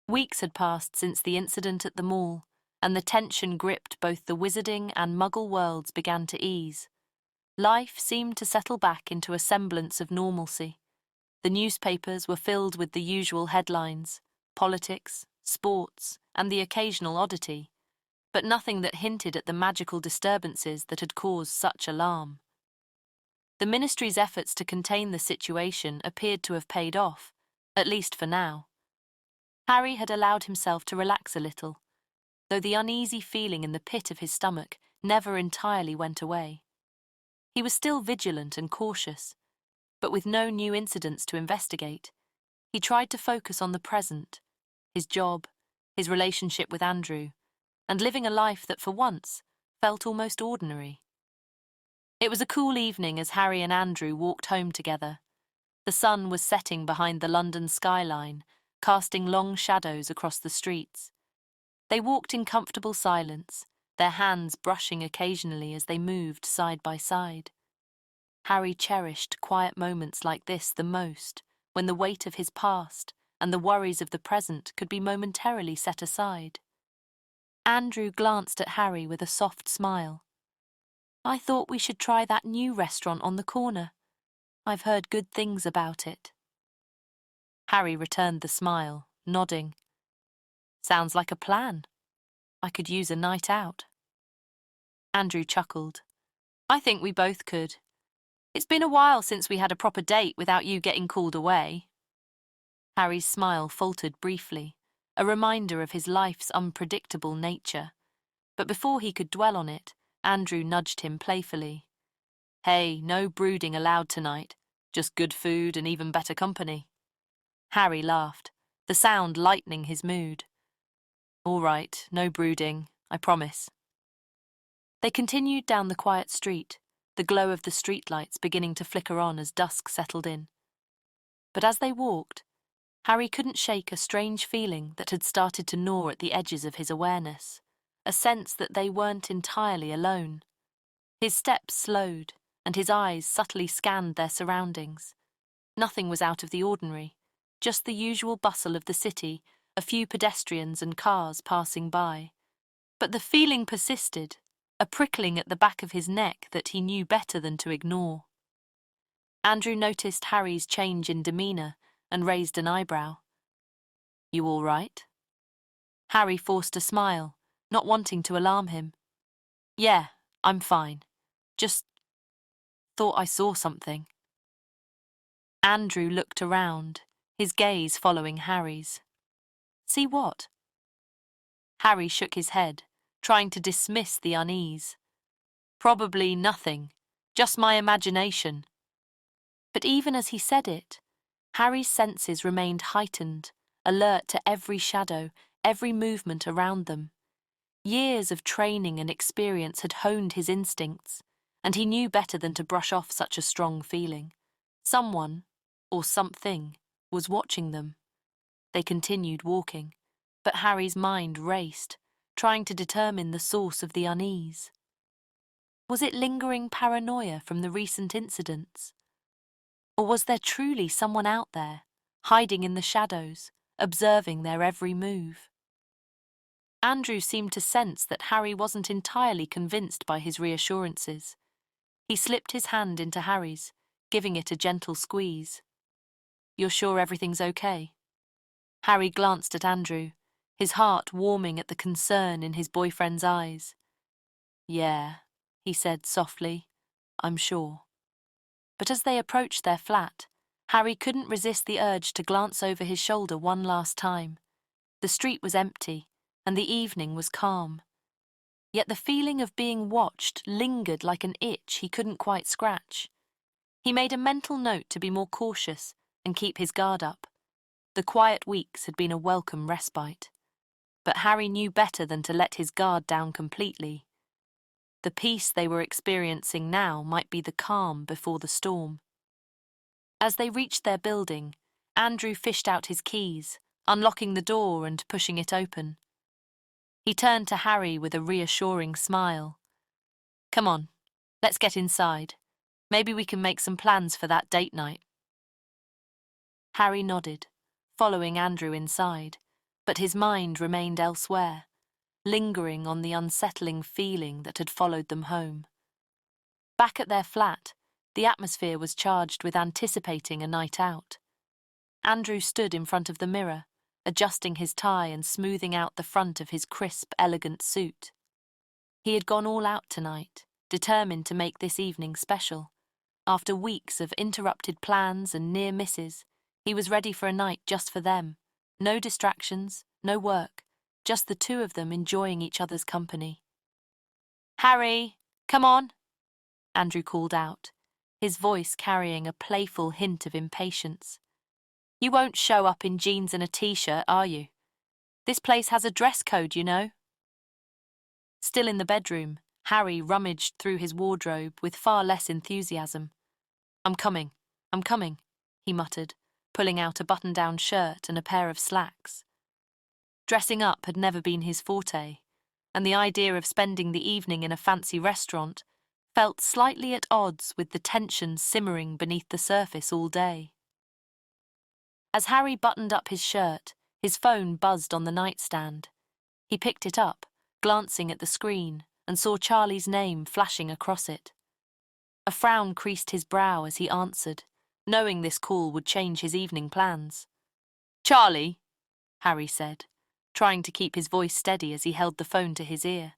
Weeks had passed since the incident at the mall, and the tension gripped both the wizarding and muggle worlds began to ease. Life seemed to settle back into a semblance of normalcy. The newspapers were filled with the usual headlines: politics, sports, and the occasional oddity, but nothing that hinted at the magical disturbances that had caused such alarm. The ministry's efforts to contain the situation appeared to have paid off, at least for now. Harry had allowed himself to relax a little, though the uneasy feeling in the pit of his stomach never entirely went away. He was still vigilant and cautious, but with no new incidents to investigate, he tried to focus on the present, his job, his relationship with Andrew, and living a life that for once felt almost ordinary. It was a cool evening as Harry and Andrew walked home together. The sun was setting behind the London skyline, casting long shadows across the streets. They walked in comfortable silence, their hands brushing occasionally as they moved side by side. Harry cherished quiet moments like this the most, when the weight of his past and the worries of the present could be momentarily set aside. Andrew glanced at Harry with a soft smile. "I thought we should try that new restaurant on the corner. I've heard good things about it." Harry returned the smile, nodding. "Sounds like a plan. I could use a night out." Andrew chuckled. "I think we both could. It's been a while since we had a proper date without you getting called away." Harry's smile faltered briefly, a reminder of his life's unpredictable nature. But before he could dwell on it, Andrew nudged him playfully. "Hey, no brooding allowed tonight. Just good food and even better company." Harry laughed, the sound lightening his mood. "All right, no brooding, I promise." They continued down the quiet street, the glow of the streetlights beginning to flicker on as dusk settled in. But as they walked, Harry couldn't shake a strange feeling that had started to gnaw at the edges of his awareness, a sense that they weren't entirely alone. His steps slowed, and his eyes subtly scanned their surroundings. Nothing was out of the ordinary, just the usual bustle of the city, a few pedestrians and cars passing by. But the feeling persisted, a prickling at the back of his neck that he knew better than to ignore. Andrew noticed Harry's change in demeanour and raised an eyebrow. "You all right?" Harry forced a smile, not wanting to alarm him. "Yeah, I'm fine. Just thought I saw something." Andrew looked around, his gaze following Harry's. "See what?" Harry shook his head, trying to dismiss the unease. "Probably nothing, just my imagination." But even as he said it, Harry's senses remained heightened, alert to every shadow, every movement around them. Years of training and experience had honed his instincts, and he knew better than to brush off such a strong feeling. Someone, or something, was watching them. They continued walking, but Harry's mind raced, trying to determine the source of the unease. Was it lingering paranoia from the recent incidents? Or was there truly someone out there, hiding in the shadows, observing their every move? Andrew seemed to sense that Harry wasn't entirely convinced by his reassurances. He slipped his hand into Harry's, giving it a gentle squeeze. "You're sure everything's okay?" Harry glanced at Andrew, his heart warming at the concern in his boyfriend's eyes. "Yeah," he said softly, "I'm sure." But as they approached their flat, Harry couldn't resist the urge to glance over his shoulder one last time. The street was empty, and the evening was calm. Yet the feeling of being watched lingered like an itch he couldn't quite scratch. He made a mental note to be more cautious and keep his guard up. The quiet weeks had been a welcome respite. But Harry knew better than to let his guard down completely. The peace they were experiencing now might be the calm before the storm. As they reached their building, Andrew fished out his keys, unlocking the door and pushing it open. He turned to Harry with a reassuring smile. "Come on, let's get inside. Maybe we can make some plans for that date night." Harry nodded, following Andrew inside, but his mind remained elsewhere, lingering on the unsettling feeling that had followed them home. Back at their flat, the atmosphere was charged with anticipating a night out. Andrew stood in front of the mirror, adjusting his tie and smoothing out the front of his crisp, elegant suit. He had gone all out tonight, determined to make this evening special. After weeks of interrupted plans and near misses, he was ready for a night just for them. No distractions, no work, just the two of them enjoying each other's company. "Harry, come on," Andrew called out, his voice carrying a playful hint of impatience. "You won't show up in jeans and a t-shirt, are you? This place has a dress code, you know." Still in the bedroom, Harry rummaged through his wardrobe with far less enthusiasm. I'm coming," he muttered, pulling out a button-down shirt and a pair of slacks. Dressing up had never been his forte, and the idea of spending the evening in a fancy restaurant felt slightly at odds with the tension simmering beneath the surface all day. As Harry buttoned up his shirt, his phone buzzed on the nightstand. He picked it up, glancing at the screen, and saw Charlie's name flashing across it. A frown creased his brow as he answered, knowing this call would change his evening plans. "Charlie," Harry said, trying to keep his voice steady as he held the phone to his ear.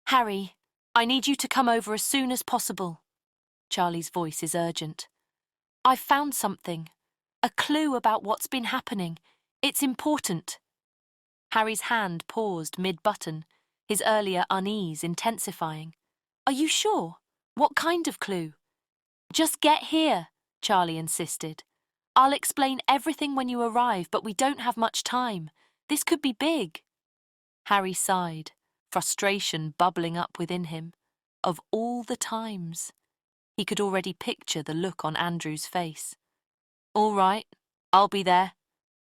"Harry, I need you to come over as soon as possible." Charlie's voice is urgent. "I've found something. A clue about what's been happening. It's important." Harry's hand paused mid-button, his earlier unease intensifying. "Are you sure? What kind of clue?" "Just get here," Charlie insisted. "I'll explain everything when you arrive, but we don't have much time. This could be big." Harry sighed, frustration bubbling up within him. Of all the times. He could already picture the look on Andrew's face. "All right, I'll be there,"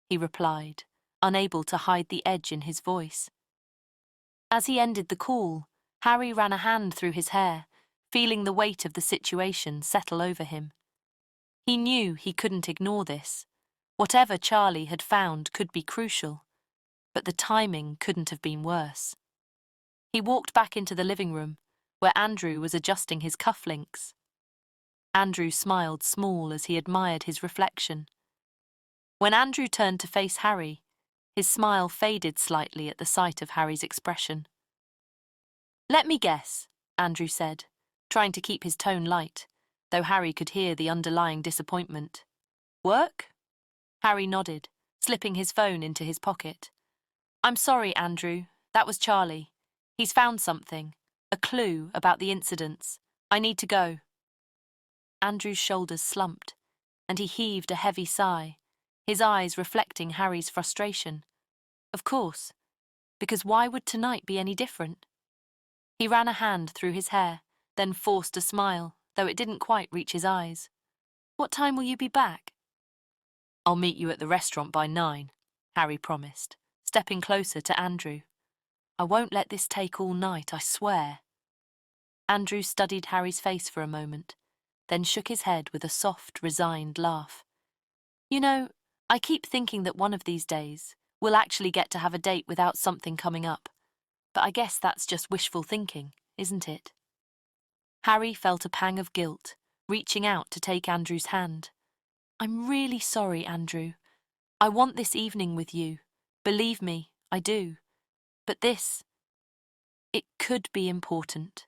he replied, unable to hide the edge in his voice. As he ended the call, Harry ran a hand through his hair, feeling the weight of the situation settle over him. He knew he couldn't ignore this. Whatever Charlie had found could be crucial, but the timing couldn't have been worse. He walked back into the living room, where Andrew was adjusting his cufflinks. Andrew smiled small as he admired his reflection. When Andrew turned to face Harry, his smile faded slightly at the sight of Harry's expression. "Let me guess," Andrew said, trying to keep his tone light, though Harry could hear the underlying disappointment. "Work?" Harry nodded, slipping his phone into his pocket. "I'm sorry, Andrew. That was Charlie. He's found something, a clue about the incidents. I need to go." Andrew's shoulders slumped, and he heaved a heavy sigh, his eyes reflecting Harry's frustration. Of course, because why would tonight be any different? He ran a hand through his hair, then forced a smile, though it didn't quite reach his eyes. "What time will you be back?" "I'll meet you at the restaurant by 9, Harry promised, stepping closer to Andrew. "I won't let this take all night, I swear." Andrew studied Harry's face for a moment, then shook his head with a soft, resigned laugh. "You know, I keep thinking that one of these days we'll actually get to have a date without something coming up. But I guess that's just wishful thinking, isn't it?" Harry felt a pang of guilt, reaching out to take Andrew's hand. "I'm really sorry, Andrew. I want this evening with you. Believe me, I do. But it could be important."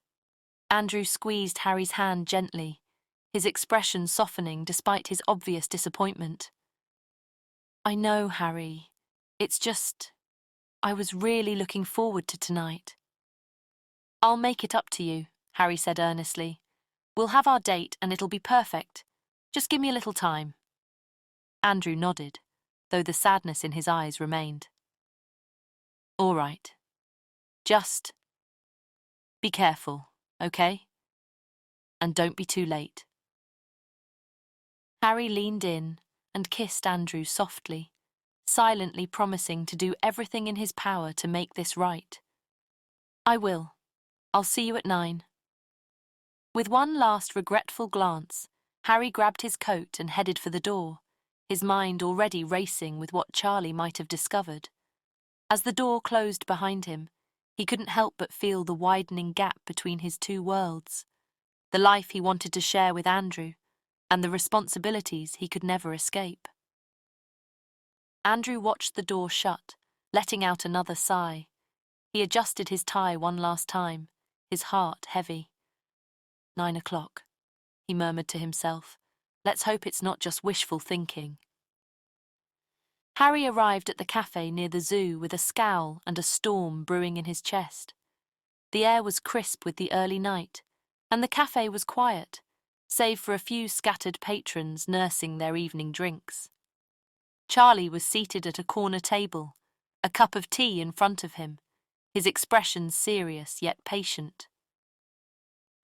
Andrew squeezed Harry's hand gently, his expression softening despite his obvious disappointment. "I know, Harry. It's just, I was really looking forward to tonight." "I'll make it up to you," Harry said earnestly. "We'll have our date and it'll be perfect. Just give me a little time." Andrew nodded, though the sadness in his eyes remained. "All right. Just be careful, okay? And don't be too late." Harry leaned in and kissed Andrew softly, silently promising to do everything in his power to make this right. "I will. I'll see you at 9. With one last regretful glance, Harry grabbed his coat and headed for the door, his mind already racing with what Charlie might have discovered, As the door closed behind him, he couldn't help but feel the widening gap between his two worlds, the life he wanted to share with Andrew, and the responsibilities he could never escape. Andrew watched the door shut, letting out another sigh. He adjusted his tie one last time, his heart heavy. 9 o'clock, he murmured to himself. Let's hope it's not just wishful thinking. Harry arrived at the cafe near the zoo with a scowl and a storm brewing in his chest. The air was crisp with the early night, and the cafe was quiet, save for a few scattered patrons nursing their evening drinks. Charlie was seated at a corner table, a cup of tea in front of him, his expression serious yet patient.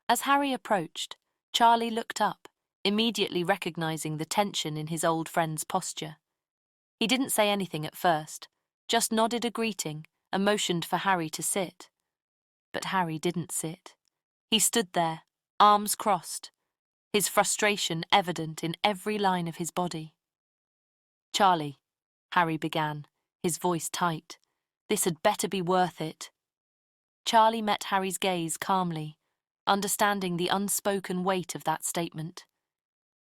As Harry approached, Charlie looked up, immediately recognizing the tension in his old friend's posture. He didn't say anything at first, just nodded a greeting and motioned for Harry to sit. But Harry didn't sit. He stood there, arms crossed, his frustration evident in every line of his body. "Charlie," Harry began, his voice tight, "this had better be worth it." Charlie met Harry's gaze calmly, understanding the unspoken weight of that statement.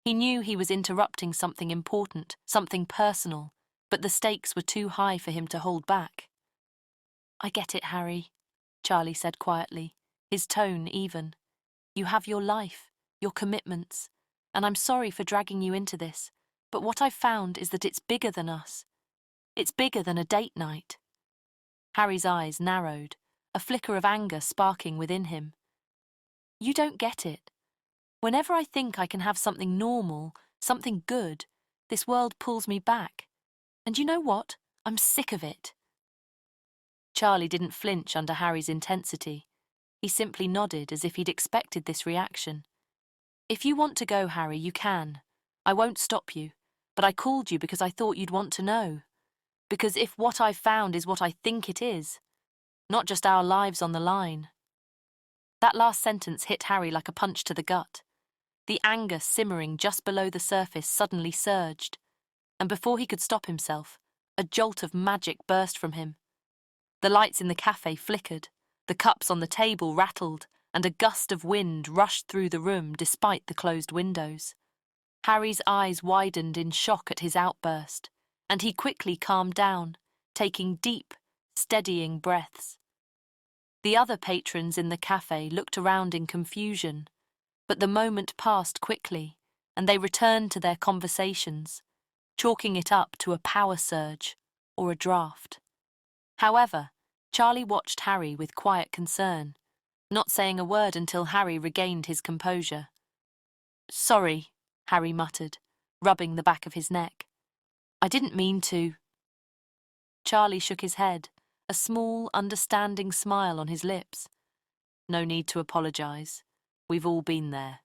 He knew he was interrupting something important, something personal, but the stakes were too high for him to hold back. "I get it, Harry," Charlie said quietly, his tone even. "You have your life, your commitments, and I'm sorry for dragging you into this, but what I've found is that it's bigger than us. It's bigger than a date night." Harry's eyes narrowed, a flicker of anger sparking within him. "You don't get it. Whenever I think I can have something normal, something good, this world pulls me back. And you know what? I'm sick of it." Charlie didn't flinch under Harry's intensity. He simply nodded as if he'd expected this reaction. "If you want to go, Harry, you can. I won't stop you, but I called you because I thought you'd want to know. Because if what I've found is what I think it is, not just our lives on the line." That last sentence hit Harry like a punch to the gut. The anger simmering just below the surface suddenly surged, and before he could stop himself, a jolt of magic burst from him. The lights in the cafe flickered, the cups on the table rattled, and a gust of wind rushed through the room despite the closed windows. Harry's eyes widened in shock at his outburst, and he quickly calmed down, taking deep, steadying breaths. The other patrons in the cafe looked around in confusion, but the moment passed quickly, and they returned to their conversations, chalking it up to a power surge or a draft. However, Charlie watched Harry with quiet concern, not saying a word until Harry regained his composure. "Sorry," Harry muttered, rubbing the back of his neck. "I didn't mean to." Charlie shook his head, a small, understanding smile on his lips. "No need to apologize. We've all been there."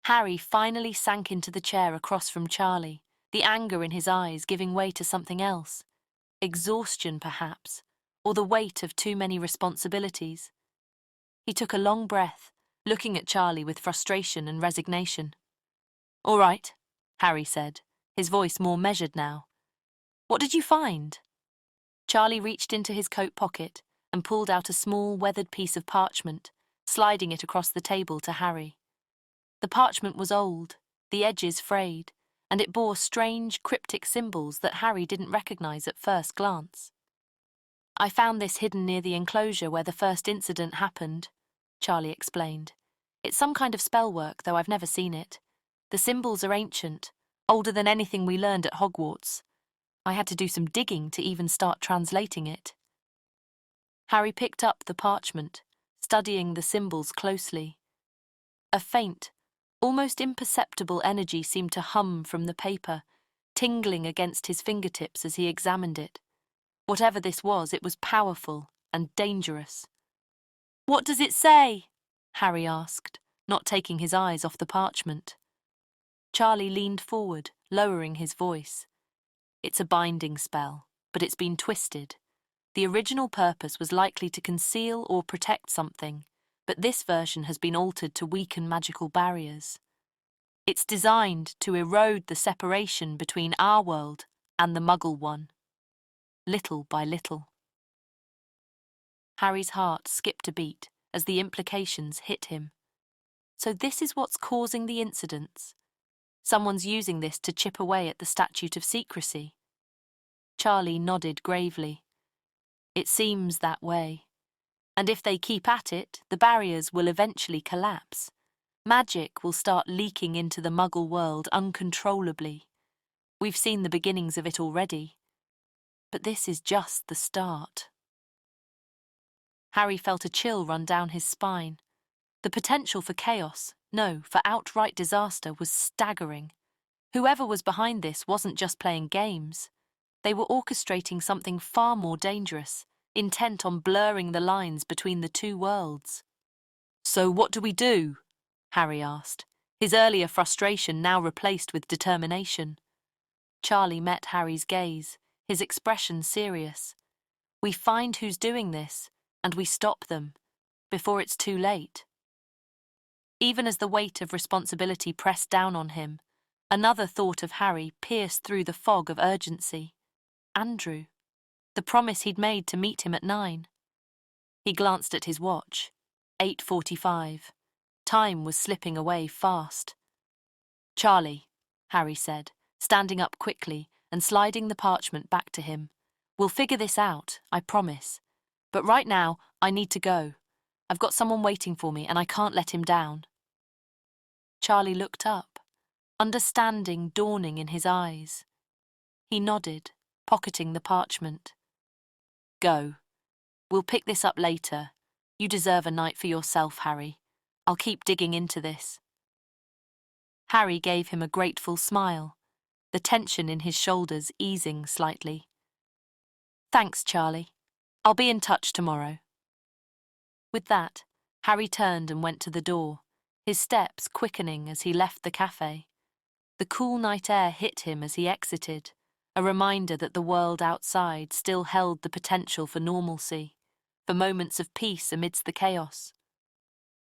Harry finally sank into the chair across from Charlie, the anger in his eyes giving way to something else. Exhaustion, perhaps, or the weight of too many responsibilities. He took a long breath, looking at Charlie with frustration and resignation. "All right," Harry said, his voice more measured now. "What did you find?" Charlie reached into his coat pocket and pulled out a small, weathered piece of parchment, sliding it across the table to Harry. The parchment was old, the edges frayed, and it bore strange, cryptic symbols that Harry didn't recognize at first glance. "I found this hidden near the enclosure where the first incident happened," Charlie explained. "It's some kind of spellwork, though I've never seen it. The symbols are ancient, older than anything we learned at Hogwarts. I had to do some digging to even start translating it." Harry picked up the parchment, studying the symbols closely. A faint, almost imperceptible energy seemed to hum from the paper, tingling against his fingertips as he examined it. Whatever this was, it was powerful and dangerous. "What does it say?" Harry asked, not taking his eyes off the parchment. Charlie leaned forward, lowering his voice. "It's a binding spell, but it's been twisted. The original purpose was likely to conceal or protect something, but this version has been altered to weaken magical barriers. It's designed to erode the separation between our world and the Muggle one." little by little. Harry's heart skipped a beat as the implications hit him. So this is what's causing the incidents. Someone's using this to chip away at the statute of secrecy. Charlie nodded gravely. It seems that way. And if they keep at it, the barriers will eventually collapse. Magic will start leaking into the Muggle world uncontrollably. We've seen the beginnings of it already. But this is just the start. Harry felt a chill run down his spine. The potential for chaos, no, for outright disaster, was staggering. Whoever was behind this wasn't just playing games. They were orchestrating something far more dangerous, intent on blurring the lines between the two worlds. "So what do we do?" Harry asked, his earlier frustration now replaced with determination. Charlie met Harry's gaze, his expression serious. "We find who's doing this, and we stop them, before it's too late." Even as the weight of responsibility pressed down on him, another thought of Harry pierced through the fog of urgency. Andrew. The promise he'd made to meet him at 9. He glanced at his watch. 8:45. Time was slipping away fast. "Charlie," Harry said, standing up quickly and sliding the parchment back to him. "We'll figure this out, I promise. But right now, I need to go. I've got someone waiting for me and I can't let him down." Charlie looked up, understanding dawning in his eyes. He nodded, pocketing the parchment. "Go. We'll pick this up later. You deserve a night for yourself, Harry. I'll keep digging into this." Harry gave him a grateful smile, the tension in his shoulders easing slightly. "Thanks, Charlie. I'll be in touch tomorrow." With that, Harry turned and went to the door, his steps quickening as he left the cafe. The cool night air hit him as he exited, a reminder that the world outside still held the potential for normalcy, for moments of peace amidst the chaos.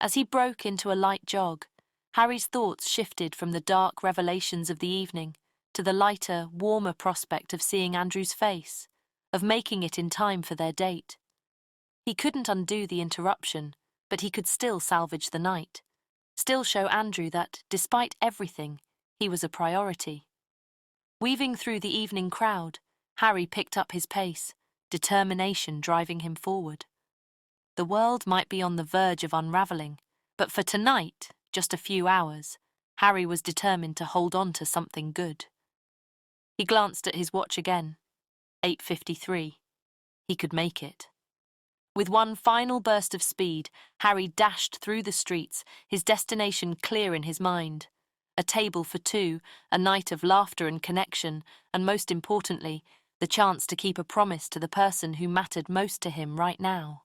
As he broke into a light jog, Harry's thoughts shifted from the dark revelations of the evening to the lighter, warmer prospect of seeing Andrew's face, of making it in time for their date. He couldn't undo the interruption, but he could still salvage the night, still show Andrew that, despite everything, he was a priority. Weaving through the evening crowd, Harry picked up his pace, determination driving him forward. The world might be on the verge of unraveling, but for tonight, just a few hours, Harry was determined to hold on to something good. He glanced at his watch again. 8:53. He could make it. With one final burst of speed, Harry dashed through the streets, his destination clear in his mind. A table for two, a night of laughter and connection, and most importantly, the chance to keep a promise to the person who mattered most to him right now.